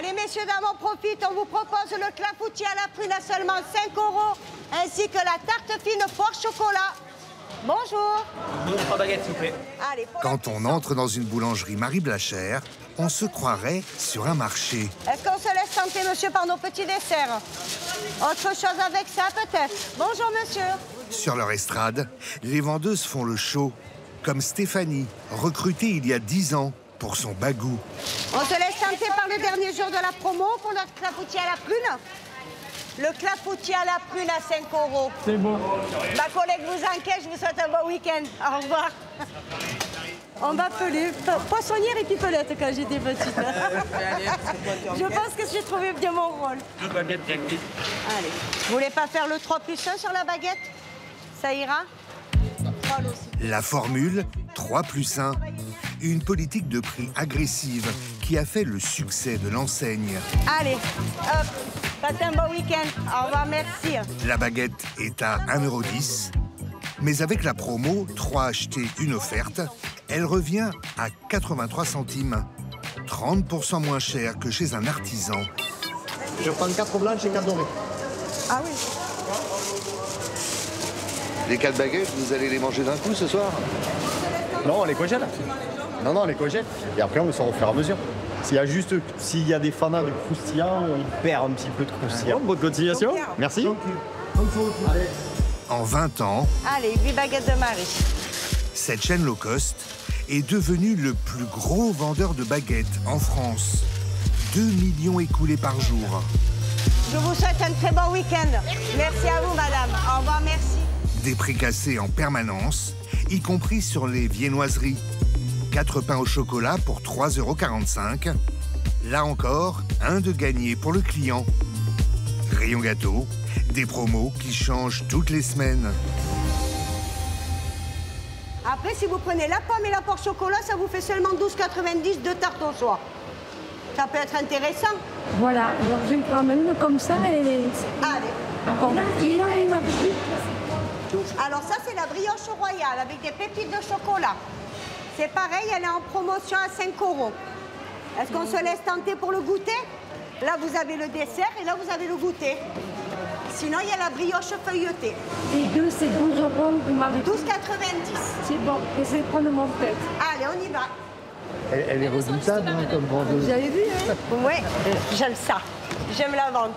Allez, messieurs, dames, on profite. On vous propose le clafoutis à la prune à seulement 5 €, ainsi que la tarte fine poire chocolat. Bonjour. 3 baguettes, s'il vous plaît. Allez, Quand on entre dans une boulangerie Marie Blachère, on se croirait sur un marché. Est-ce qu'on se laisse tenter, monsieur, par nos petits desserts? Autre chose avec ça, peut-être? Bonjour, monsieur. Sur leur estrade, les vendeuses font le show, comme Stéphanie, recrutée il y a 10 ans pour son bagou. On se laisse tenter par le dernier jour de la promo pour notre clafoutis à la prune. Le clafoutis à la prune à 5 €. C'est bon. Ma collègue vous enquête, je vous souhaite un bon week-end. Au revoir. On m'appelait poissonnière et pipelette quand j'étais petite. Je pense que j'ai trouvé bien mon rôle. 2 baguettes directrices. Allez. Vous voulez pas faire le 3+1 sur la baguette? Ça ira? La formule 3+1, une politique de prix agressive qui a fait le succès de l'enseigne. Allez, hop, passez un bon week-end. Au revoir, merci. La baguette est à 1,10 €, mais avec la promo 3 achetés, 1 offerte, elle revient à 83 centimes, 30% moins cher que chez un artisan. Je prends 4 blanches et 4 dorées. Ah oui. Les 4 baguettes, vous allez les manger d'un coup ce soir? Non, on les congèle. Non, on les congèle. Et après, on les sort au fur et à mesure. S'il y a des fanats de croustillant, on perd un petit peu de croustillant. Bonne continuation. Merci. Allez. En 20 ans, Allez, 8 baguettes de Marie. cette chaîne low cost est devenue le plus gros vendeur de baguettes en France. 2 millions écoulés par jour. Je vous souhaite un très bon week-end. Merci à vous, madame. Au revoir, merci. Des prix cassés en permanence, y compris sur les viennoiseries. 4 pains au chocolat pour 3,45 €. Là encore, un de gagné pour le client. Rayon gâteau, des promos qui changent toutes les semaines. Après, si vous prenez la pomme et la poire chocolat, ça vous fait seulement 12,90 € de tarte au choix. Ça peut être intéressant. Voilà, alors je vais prendre une comme ça et... Allez. Bon. Il a une petite. Alors ça, c'est la brioche royale avec des pépites de chocolat. C'est pareil, elle est en promotion à 5 €. Est-ce qu'on se laisse tenter pour le goûter? Là, vous avez le dessert et là, vous avez le goûter. Sinon, il y a la brioche feuilletée. Les deux, c'est 12 €, vous m'avez dit. 12,90 €. C'est bon, essayez de prendre mon tête. Allez, on y va. Elle est redoutable, hein, comme vendeuse. Vous avez vu, hein? Oui, j'aime ça. J'aime la vente.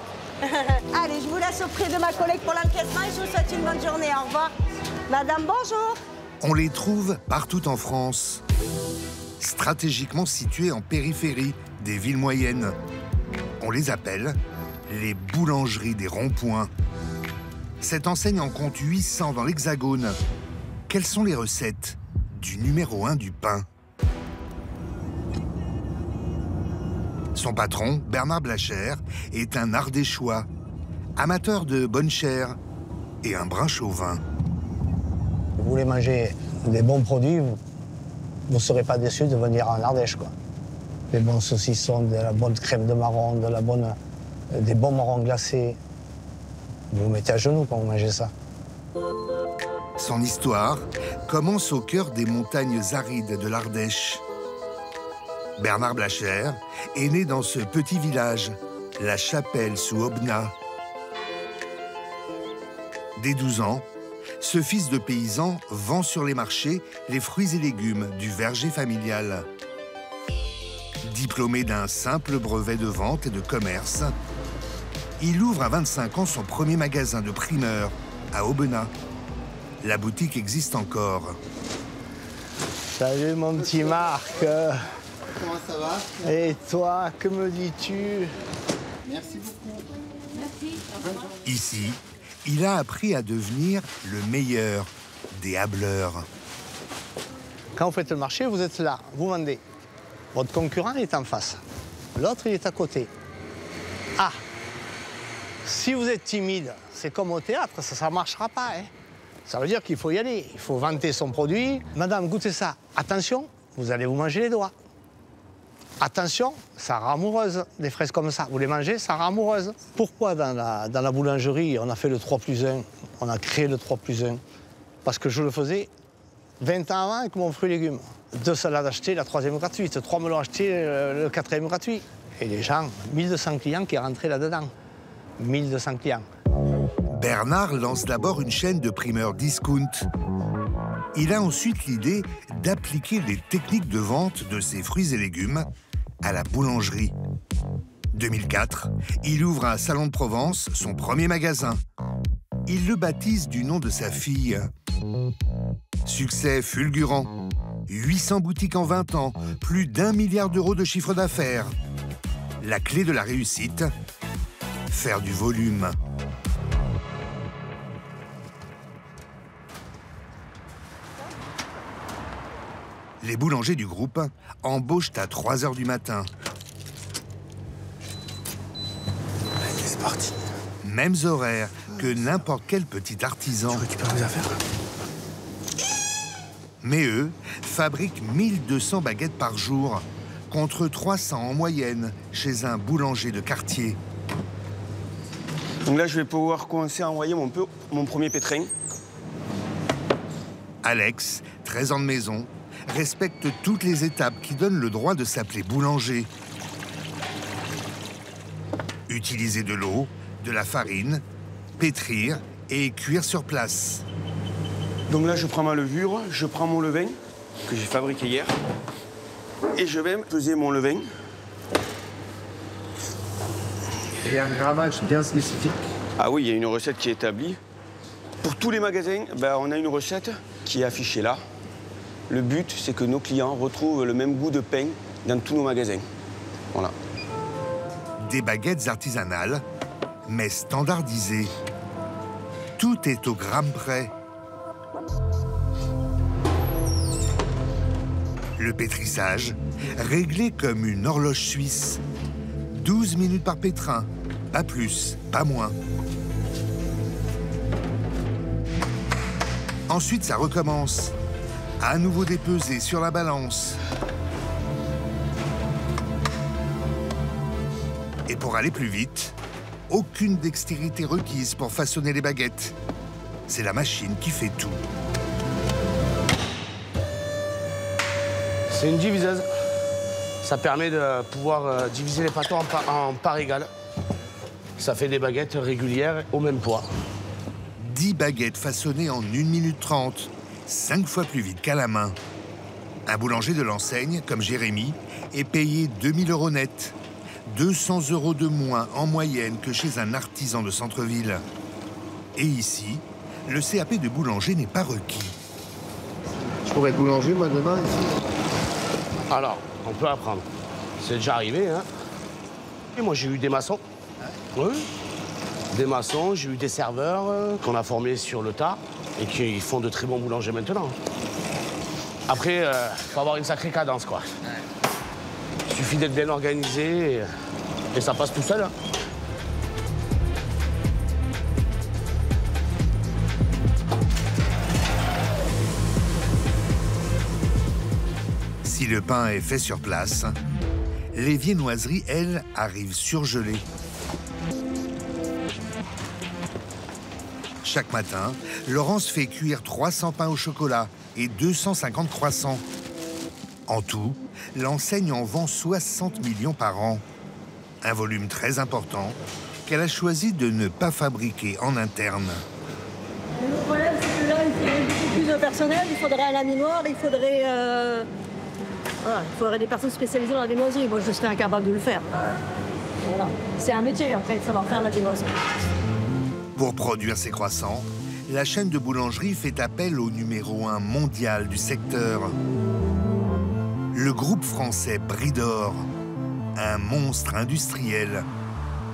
Allez, je vous laisse auprès de ma collègue pour l'encaissement et je vous souhaite une bonne journée. Au revoir. Madame, bonjour. On les trouve partout en France, stratégiquement situés en périphérie des villes moyennes. On les appelle les boulangeries des ronds-points. Cette enseigne en compte 800 dans l'Hexagone. Quelles sont les recettes du numéro 1 du pain? Son patron, Bernard Blachère, est un Ardéchois, amateur de bonne chair et un brin chauvin. Vous voulez manger des bons produits, vous ne serez pas déçus de venir en Ardèche, quoi. Des bons saucissons, de la bonne crème de marron, des bons marrons glacés. Vous vous mettez à genoux quand vous mangez ça. Son histoire commence au cœur des montagnes arides de l'Ardèche. Bernard Blachère est né dans ce petit village, La Chapelle sous Aubenas. Dès 12 ans, ce fils de paysan vend sur les marchés les fruits et légumes du verger familial. Diplômé d'un simple brevet de vente et de commerce, il ouvre à 25 ans son premier magasin de primeurs à Aubenas. La boutique existe encore. Salut mon petit Marc. Comment ça va? Et toi, que me dis-tu? Merci beaucoup. Ici, il a appris à devenir le meilleur des hableurs. Quand vous faites le marché, vous êtes là, vous vendez. Votre concurrent est en face. L'autre, il est à côté. Ah! Si vous êtes timide, c'est comme au théâtre, ça ne marchera pas. Hein. Ça veut dire qu'il faut y aller. Il faut vanter son produit. Madame, goûtez ça. Attention, vous allez vous manger les doigts. Attention, ça rend amoureuse, des fraises comme ça. Vous les mangez, ça rend amoureuse. Pourquoi dans la boulangerie, on a fait le 3+1, on a créé le 3+1? Parce que je le faisais 20 ans avant avec mon fruit et légumes. 2 salades achetées, la 3e gratuite. 3 melons achetés, le 4e gratuit. Et les gens, 1200 clients qui rentraient là-dedans. 1200 clients. Bernard lance d'abord une chaîne de primeurs discount. Il a ensuite l'idée d'appliquer les techniques de vente de ses fruits et légumes à la boulangerie. 2004, il ouvre à Salon de Provence son premier magasin. Il le baptise du nom de sa fille. Succès fulgurant. 800 boutiques en 20 ans, plus d'1 milliard d'euros de chiffre d'affaires. La clé de la réussite, faire du volume. Les boulangers du groupe embauchent à 3 h du matin. Allez, c'est parti. Mêmes horaires que n'importe quel petit artisan. Je récupère mes affaires. Mais eux fabriquent 1200 baguettes par jour, contre 300 en moyenne chez un boulanger de quartier. Donc là, je vais pouvoir commencer à envoyer mon premier pétrin. Alex, 13 ans de maison, respecte toutes les étapes qui donnent le droit de s'appeler boulanger. Utiliser de l'eau, de la farine, pétrir et cuire sur place. Donc là, je prends ma levure, je prends mon levain que j'ai fabriqué hier et je vais peser mon levain. Il y a un grammage bien spécifique. Ah oui, il y a une recette qui est établie. Pour tous les magasins, on a une recette qui est affichée là. Le but, c'est que nos clients retrouvent le même goût de pain dans tous nos magasins. Voilà. Des baguettes artisanales, mais standardisées. Tout est au gramme près. Le pétrissage, réglé comme une horloge suisse. 12 minutes par pétrin, pas plus, pas moins. Ensuite, ça recommence. À nouveau dépesé sur la balance. Et pour aller plus vite, aucune dextérité requise pour façonner les baguettes. C'est la machine qui fait tout. C'est une diviseuse. Ça permet de pouvoir diviser les pâteaux en parts égales. Ça fait des baguettes régulières au même poids. 10 baguettes façonnées en 1 minute 30, 5 fois plus vite qu'à la main. Un boulanger de l'enseigne, comme Jérémy, est payé 2000 € net. 200 € de moins en moyenne que chez un artisan de centre-ville. Et ici, le CAP de boulanger n'est pas requis. Je pourrais être boulanger, moi, demain, ici. Alors, on peut apprendre. C'est déjà arrivé, hein. Et moi, j'ai eu des maçons. Oui. Des maçons, j'ai eu des serveurs qu'on a formés sur le tas et qui font de très bons boulangers maintenant. Après, faut avoir une sacrée cadence, quoi. Il suffit d'être bien organisé et ça passe tout seul. Hein. Si le pain est fait sur place, les viennoiseries, elles, arrivent surgelées. Chaque matin, Laurence fait cuire 300 pains au chocolat et 250 croissants. En tout, l'enseigne en vend 60 millions par an. Un volume très important qu'elle a choisi de ne pas fabriquer en interne. Le problème, c'est que là, il faudrait beaucoup plus de personnel, il faudrait un laminoir, il faudrait des personnes spécialisées dans la viennoiserie. Moi, je serais incapable de le faire. Voilà. C'est un métier, après, de savoir faire la viennoiserie. Pour produire ces croissants, la chaîne de boulangerie fait appel au numéro 1 mondial du secteur. Le groupe français Bridor, un monstre industriel.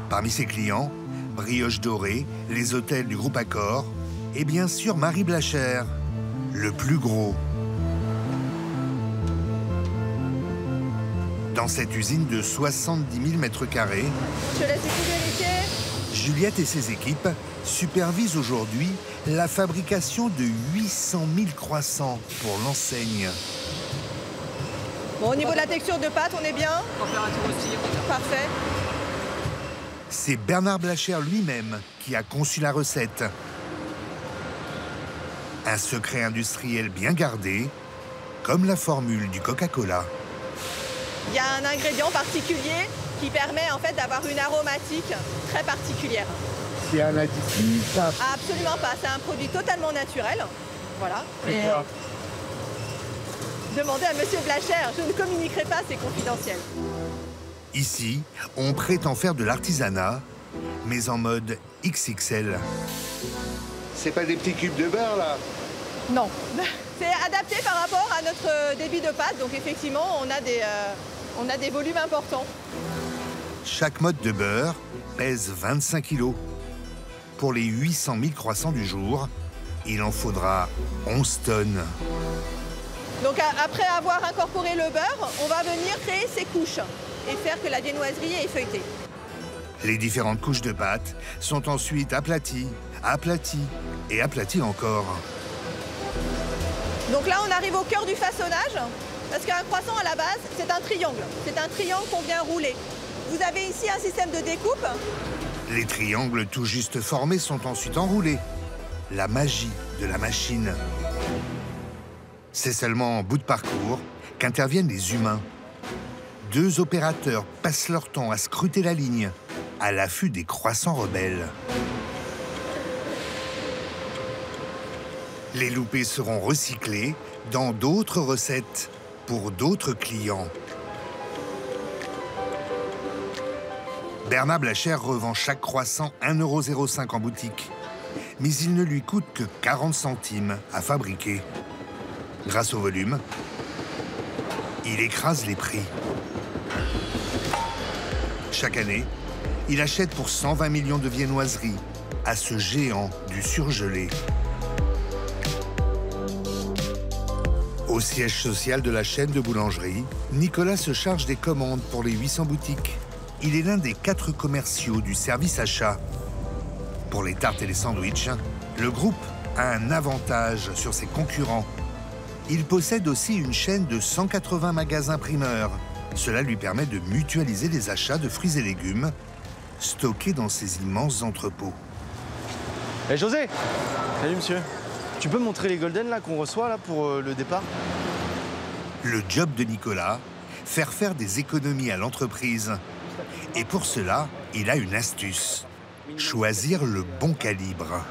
Parmi ses clients, Brioche Dorée, les hôtels du groupe Accor et bien sûr Marie Blachère, le plus gros. Dans cette usine de 70 000 m², Je laisse du coup vérifier. Juliette et ses équipes supervisent aujourd'hui la fabrication de 800 000 croissants pour l'enseigne. Bon, au niveau de la texture de pâte, on est bien. Température aussi. Parfait. C'est Bernard Blachère lui-même qui a conçu la recette. Un secret industriel bien gardé, comme la formule du Coca-Cola. Il y a un ingrédient particulier qui permet en fait d'avoir une aromatique très particulière. C'est un additif, ça? Absolument pas, c'est un produit totalement naturel. Voilà. Et demandez à Monsieur Blacher, je ne communiquerai pas, c'est confidentiel. Ici, on prétend faire de l'artisanat, mais en mode XXL. C'est pas des petits cubes de beurre, là? Non. C'est adapté par rapport à notre débit de pâte, donc effectivement, on a des volumes importants. Chaque mode de beurre pèse 25 kilos. Pour les 800 000 croissants du jour, il en faudra 11 tonnes. Donc après avoir incorporé le beurre, on va venir créer ces couches et faire que la viennoiserie est feuilletée. Les différentes couches de pâte sont ensuite aplaties, aplaties et aplaties encore. Donc là, on arrive au cœur du façonnage, parce qu'un croissant, à la base, c'est un triangle. C'est un triangle qu'on vient rouler. Vous avez ici un système de découpe. Les triangles tout juste formés sont ensuite enroulés. La magie de la machine. C'est seulement en bout de parcours qu'interviennent les humains. 2 opérateurs passent leur temps à scruter la ligne, à l'affût des croissants rebelles. Les loupés seront recyclés dans d'autres recettes pour d'autres clients. Bernard Blacher revend chaque croissant 1,05 € en boutique. Mais il ne lui coûte que 40 centimes à fabriquer. Grâce au volume, il écrase les prix. Chaque année, il achète pour 120 millions de viennoiseries à ce géant du surgelé. Au siège social de la chaîne de boulangerie, Nicolas se charge des commandes pour les 800 boutiques. Il est l'un des 4 commerciaux du service achat. Pour les tartes et les sandwichs, le groupe a un avantage sur ses concurrents. Il possède aussi une chaîne de 180 magasins primeurs. Cela lui permet de mutualiser les achats de fruits et légumes stockés dans ses immenses entrepôts. Hey José! Salut monsieur. Tu peux me montrer les golden là qu'on reçoit là pour le départ? Le job de Nicolas, faire des économies à l'entreprise. Et pour cela, il a une astuce. Choisir le bon calibre.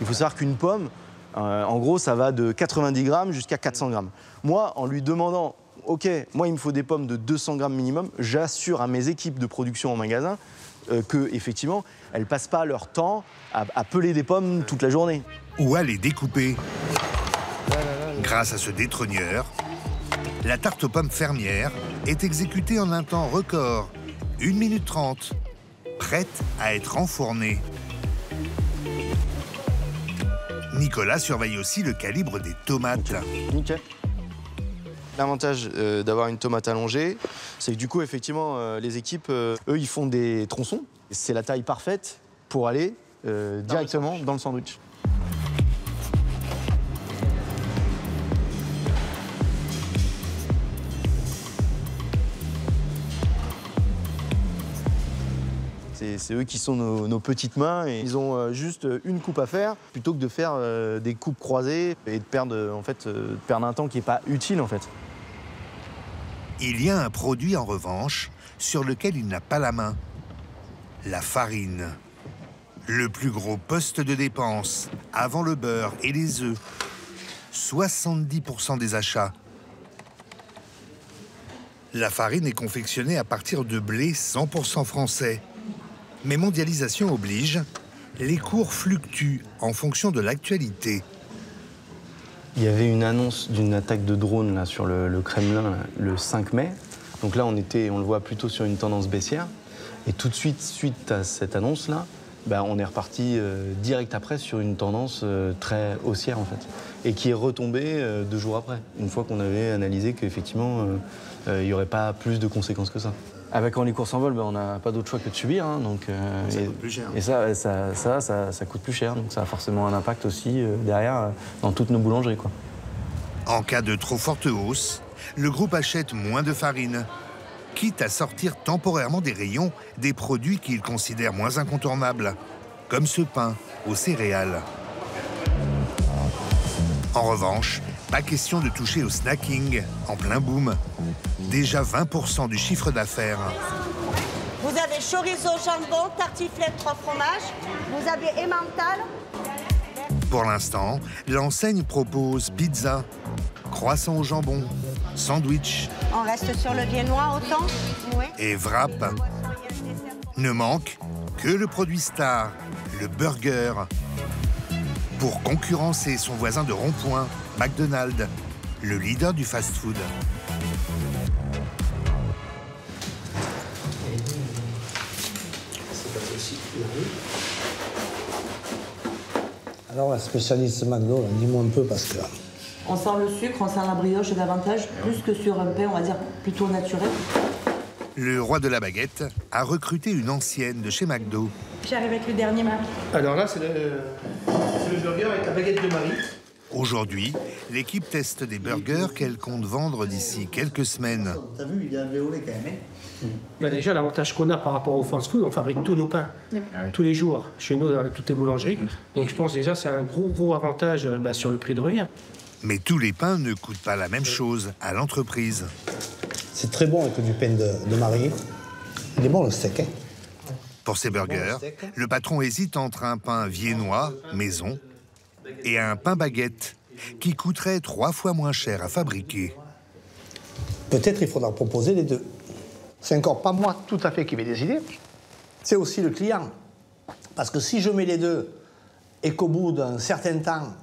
Il faut savoir qu'une pomme, en gros, ça va de 90 grammes jusqu'à 400 grammes. Moi, en lui demandant, OK, moi, il me faut des pommes de 200 grammes minimum, j'assure à mes équipes de production en magasin que, effectivement, elles ne passent pas leur temps à peler des pommes toute la journée. Ou à les découper. Grâce à ce détrôneur, la tarte aux pommes fermière est exécutée en un temps record, 1 minute 30, prête à être enfournée. Nicolas surveille aussi le calibre des tomates. Nickel. L'avantage d'avoir une tomate allongée, c'est que du coup, effectivement, les équipes, eux, ils font des tronçons. C'est la taille parfaite pour aller directement dans le sandwich. C'est eux qui sont nos petites mains et ils ont juste une coupe à faire plutôt que de faire des coupes croisées et de perdre, perdre un temps qui n'est pas utile en fait. Il y a un produit en revanche sur lequel il n'a pas la main. La farine. Le plus gros poste de dépense avant le beurre et les œufs. 70% des achats. La farine est confectionnée à partir de blé 100% français. Mais mondialisation oblige, les cours fluctuent en fonction de l'actualité. Il y avait une annonce d'une attaque de drone là, sur le Kremlin là, le 5 mai. Donc là, on le voit plutôt sur une tendance baissière. Et tout de suite, suite à cette annonce-là, on est reparti direct après sur une tendance très haussière en fait. Et qui est retombée 2 jours après, une fois qu'on avait analysé qu'effectivement, il n'y aurait pas plus de conséquences que ça. Quand les cours s'envolent, on n'a pas d'autre choix que de subir. Hein, donc, ça coûte plus cher. Et ça coûte plus cher. Donc ça a forcément un impact aussi derrière dans toutes nos boulangeries, quoi. En cas de trop forte hausse, le groupe achète moins de farine, quitte à sortir temporairement des rayons des produits qu'il considère moins incontournables, comme ce pain aux céréales. En revanche, pas question de toucher au snacking en plein boom. Déjà 20% du chiffre d'affaires. Vous avez chorizo, jambon, tartiflette, 3 fromages. Vous avez emmental. Pour l'instant, l'enseigne propose pizza, croissant au jambon, sandwich. On reste sur le viennois autant. Oui. Et wrap. Ne manque que le produit star, le burger. Pour concurrencer son voisin de rond-point, McDonald's, le leader du fast-food. Alors la spécialiste McDo, dis-moi un peu parce que... On sent le sucre, on sent la brioche davantage, plus que sur un pain, on va dire, plutôt naturel. Le roi de la baguette a recruté une ancienne de chez McDo. J'arrive avec le dernier Marie. Alors là, c'est le burger avec la baguette de Marie. Aujourd'hui, l'équipe teste des burgers qu'elle compte vendre d'ici quelques semaines. T'as vu, il est alvéolé quand même. Bah déjà, l'avantage qu'on a par rapport au fast-food, on fabrique tous nos pains, tous les jours, chez nous, dans toutes les boulangeries. Donc je pense déjà c'est un gros avantage sur le prix de revient. Mais tous les pains ne coûtent pas la même chose à l'entreprise. C'est très bon avec du pain de Marie. Il est bon le steak, hein. Pour ces burgers, le patron hésite entre un pain viennois, maison, et un pain baguette, qui coûterait 3 fois moins cher à fabriquer. Peut-être il faudra proposer les deux. C'est encore pas moi tout à fait qui vais décider, c'est aussi le client. Parce que si je mets les deux et qu'au bout d'un certain temps,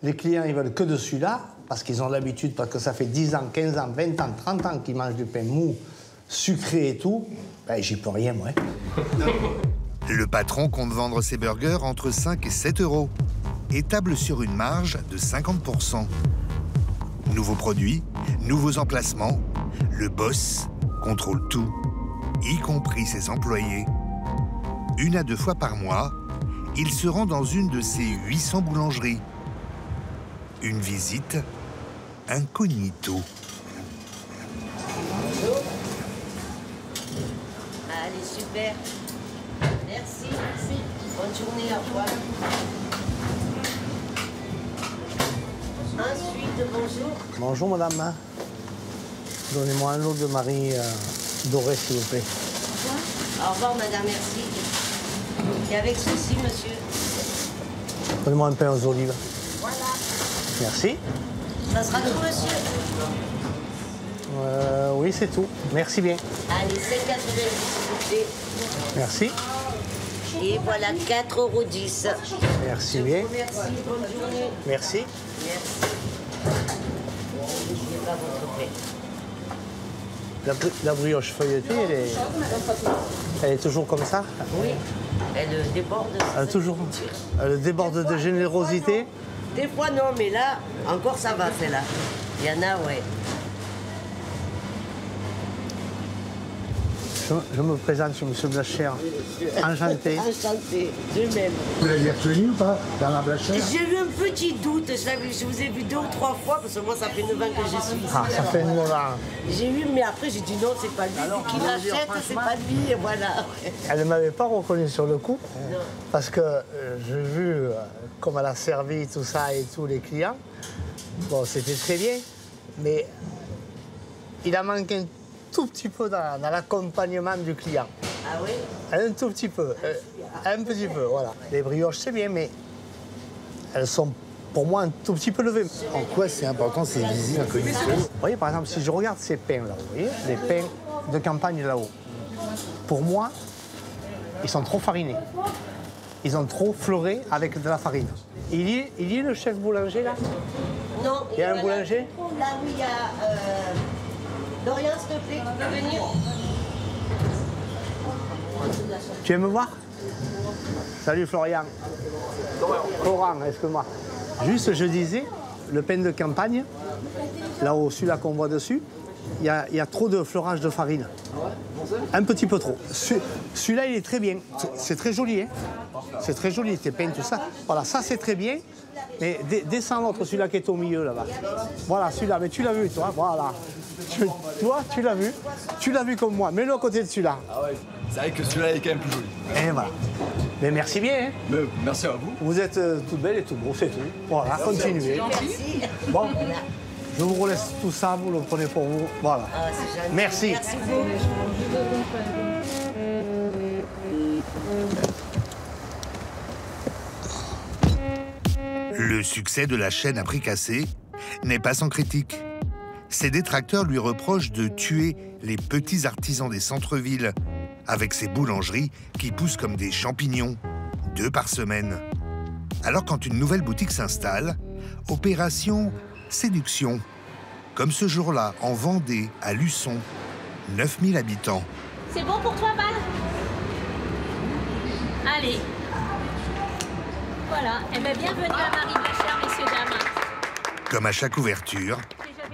les clients ils veulent que de celui-là, parce qu'ils ont l'habitude, parce que ça fait 10 ans, 15 ans, 20 ans, 30 ans qu'ils mangent du pain mou, sucré et tout, ben j'y peux rien, moi. Le patron compte vendre ses burgers entre 5 et 7 euros et table sur une marge de 50%. Nouveaux produits, nouveaux emplacements, le boss contrôle tout, y compris ses employés. 1 à 2 fois par mois, il se rend dans une de ses 800 boulangeries. Une visite incognito. Allez, super. Merci. Bonne journée, au revoir. Ensuite, bonjour. Bonjour, madame. Donnez-moi un lot de Marie doré, s'il vous plaît. Au revoir, madame, merci. Et avec ceci, monsieur. Donnez-moi un pain aux olives. Voilà. Merci. Ça sera tout, monsieur. Oui, c'est tout. Merci bien. Allez, 5,90 s'il vous plaît. Merci. Et voilà, 4,10 €. Merci bien. Merci, bonne journée. Merci. Merci. Je vais pas votre pain. La brioche feuilletée, elle est toujours comme ça? Oui, elle déborde. Elle déborde de générosité? Des fois, non, mais là, encore ça va, celle-là. Il y en a, ouais. Je me présente, je suis M. Blacher. Enchanté. Enchanté, de même. Vous l'avez retenu ou pas, dans la Blachère? J'ai eu un petit doute, je vous ai vu 2 ou 3 fois, parce que moi, ça fait 9 ans que je suis ici. Ah, ça fait 9 ans. J'ai eu, mais après, j'ai dit non, c'est pas lui. Qui l'achète, c'est pas lui, et voilà. Elle ne m'avait pas reconnu sur le coup, Non. parce que j'ai vu comme elle a servi tout ça et tous les clients. Bon, c'était très bien, mais il a manqué un tout petit peu dans l'accompagnement du client. Ah oui? Un tout petit peu. Un petit peu, voilà. Les brioches, c'est bien, mais elles sont pour moi un tout petit peu levées. En quoi c'est important ces visites incognito? Vous voyez, par exemple, si je regarde ces pains là, vous voyez, les pains de campagne là-haut, pour moi, ils sont trop farinés. Ils ont trop fleuré avec de la farine. Il y est le chef boulanger là? Non. Il y a un boulanger? Là où il y a... Dorian, s'il te plaît, tu peux venir? Tu viens me voir? Salut Florian. Florent, excuse-moi. Juste, je disais, le pain de campagne, là-haut, celui-là qu'on voit dessus, il y a trop de fleurage de farine. Un petit peu trop. Celui-là, il est très bien. C'est très joli, hein? C'est très joli, tes pains, tout ça. Voilà, ça, c'est très bien. Mais descends l'autre, celui-là qui est au milieu, là-bas. Voilà, celui-là, mais tu l'as vu, toi, voilà. Toi, tu l'as vu. Tu l'as vu comme moi. Mets-le à côté de celui-là. Ah ouais, c'est vrai que celui-là est quand même plus joli. Et voilà. Mais merci bien, hein? Mais merci à vous. Vous êtes toute belle et tout beau, c'est tout. Voilà, continuez. Merci. Bon, je vous relaisse tout ça, vous le prenez pour vous. Voilà. Ah, c'est gentil. Merci. Merci beaucoup. Le succès de la chaîne à prix cassé n'est pas sans critique. Ses détracteurs lui reprochent de tuer les petits artisans des centres-villes avec ses boulangeries qui poussent comme des champignons, 2 par semaine. Alors quand une nouvelle boutique s'installe, opération séduction. Comme ce jour-là en Vendée, à Luçon, 9000 habitants. C'est bon pour toi, Val? Allez. Voilà. Eh bien, bienvenue à Marie, ma chère, messieurs, dames. Comme à chaque ouverture,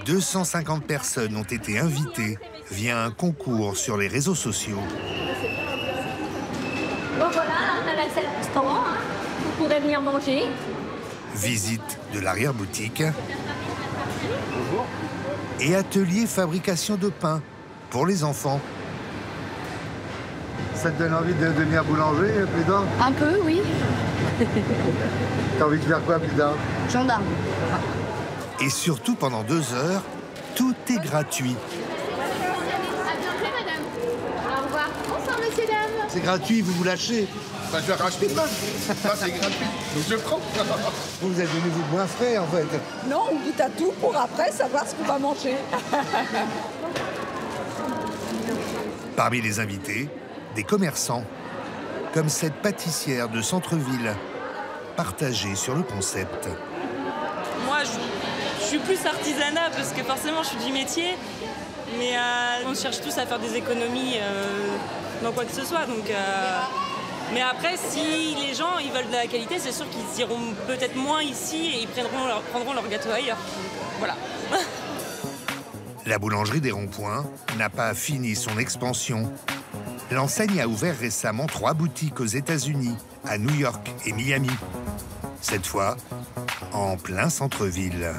250 personnes ont été invitées via un concours sur les réseaux sociaux. Bon, voilà, on a la salle restaurant. Hein. Vous pourrez venir manger. Visite de l'arrière-boutique. Et atelier fabrication de pain pour les enfants. Ça te donne envie de devenir boulanger plus tard? Un peu, oui. T'as envie de faire quoi plus tard? Gendarme. Et surtout, pendant 2 heures, tout est gratuit. À bientôt, madame. Au revoir. Bonsoir, messieurs, dames. C'est gratuit, vous vous lâchez. Bah, je vais racheter pas. Ça, c'est gratuit. Donc, je prends. Vous êtes venu vous moins frais, en fait. Non, on goûte à tout pour après savoir ce qu'on va manger. Parmi les invités, des commerçants, comme cette pâtissière de centre-ville, partagée sur le concept. Moi, je suis plus artisanat parce que forcément, je suis du métier. Mais on cherche tous à faire des économies dans quoi que ce soit. Donc, mais après, si les gens ils veulent de la qualité, c'est sûr qu'ils iront peut-être moins ici et ils prendront leur gâteau ailleurs. Donc, voilà. La boulangerie des Ronds-Points n'a pas fini son expansion. L'enseigne a ouvert récemment 3 boutiques aux États-Unis, à New York et Miami. Cette fois, en plein centre-ville.